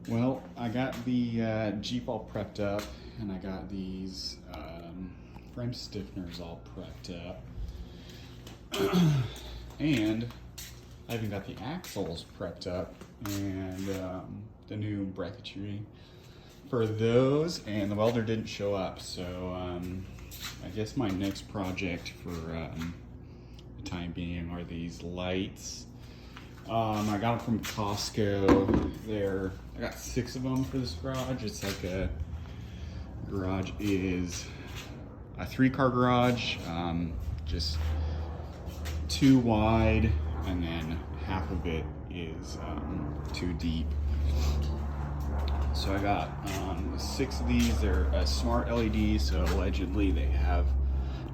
Well, I got the Jeep all prepped up, and I got these frame stiffeners all prepped up, and I even got the axles prepped up and the new bracketry for those. And the welder didn't show up, so I guess my next project for the time being are these lights. I got them from Costco. I got 6 of them for this garage. It's like garage is a 3-car garage, just 2 wide, and then half of it is 2 deep. So I got 6 of these. They're a smart LED, so allegedly they have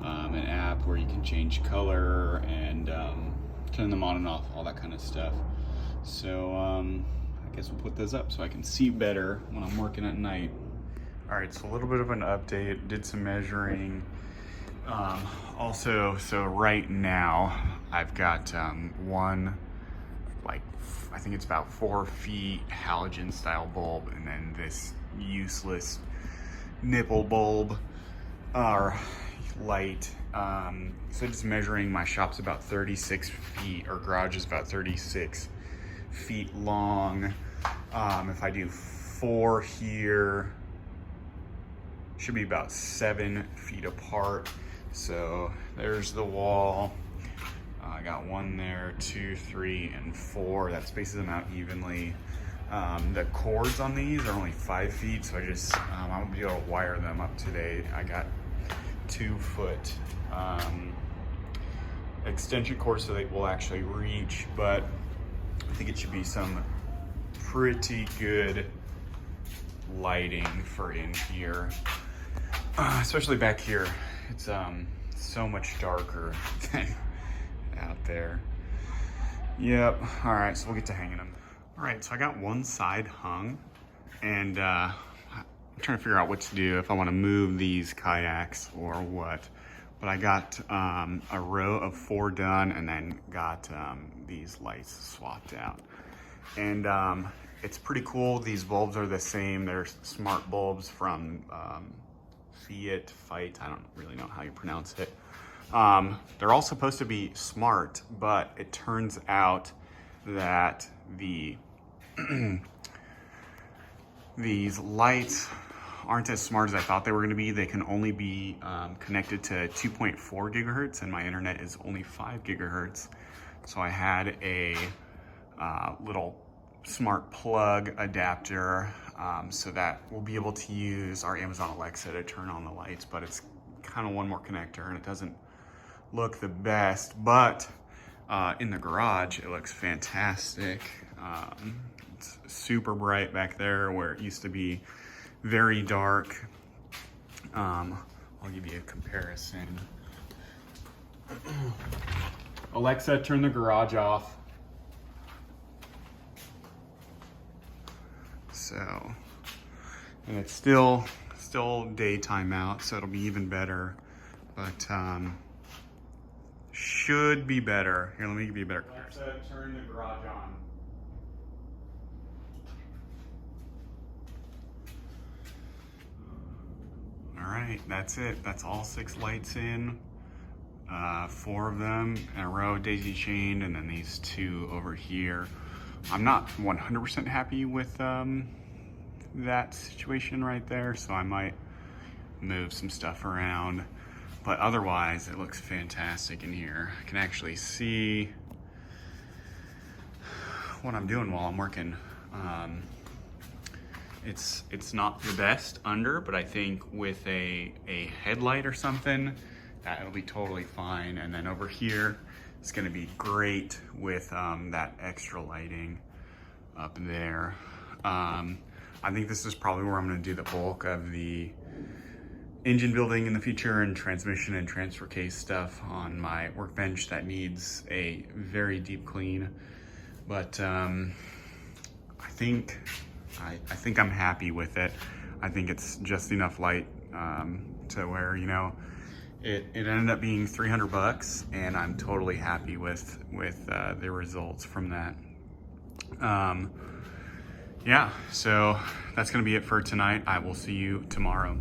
an app where you can change color and turn them on and off, all that kind of stuff. So I guess we'll put those up so I can see better when I'm working at night. All right, so a little bit of an update, did some measuring. Also, so right now I've got one, like, I think it's about 4 feet halogen style bulb, and then this useless nipple bulb or light. So just measuring, my shop's about 36 feet, or garage is about 36 feet long. If I do 4 here, should be about 7 feet apart. So there's the wall. I got 1 there, 2, 3, and 4. That spaces them out evenly. The cords on these are only 5 feet, so I won't be able to wire them up today. I got 2-foot extension cords so they will actually reach, but I think it should be some pretty good lighting for in here, especially back here. It's so much darker than out there. Yep. All right, so we'll get to hanging them. All right, so I got one side hung, and I'm trying to figure out what to do, if I want to move these kayaks or what. But I got a row of 4 done, and then got these lights swapped out. And it's pretty cool. These bulbs are the same. They're smart bulbs from Feit. I don't really know how you pronounce it. They're all supposed to be smart, but it turns out that these lights aren't as smart as I thought they were going to be. They can only be connected to 2.4 gigahertz, and my internet is only 5 gigahertz. So I had a little smart plug adapter, so that we'll be able to use our Amazon Alexa to turn on the lights, but it's kind of one more connector, and it doesn't look the best, but in the garage it looks fantastic. It's super bright back there where it used to be very dark. I'll give you a comparison. Alexa, turn the garage off. So, and it's still daytime out, so it'll be even better, but should be better. Here, let me give you a better comparison. Alexa, turn the garage on. All right, that's it. That's all 6 lights in. 4 of them in a row, daisy chained, and then these 2 over here. I'm not 100% happy with that situation right there, so I might move some stuff around. But otherwise, it looks fantastic in here. I can actually see what I'm doing while I'm working. It's not the best under, but I think with a headlight or something, that'll be totally fine. And then over here, it's gonna be great with that extra lighting up there. I think this is probably where I'm gonna do the bulk of the engine building in the future, and transmission and transfer case stuff on my workbench that needs a very deep clean. But I think I'm happy with it. I think it's just enough light to where, you know, it ended up being $300, and I'm totally happy with the results from that. yeah, so that's gonna be it for tonight. I will see you tomorrow.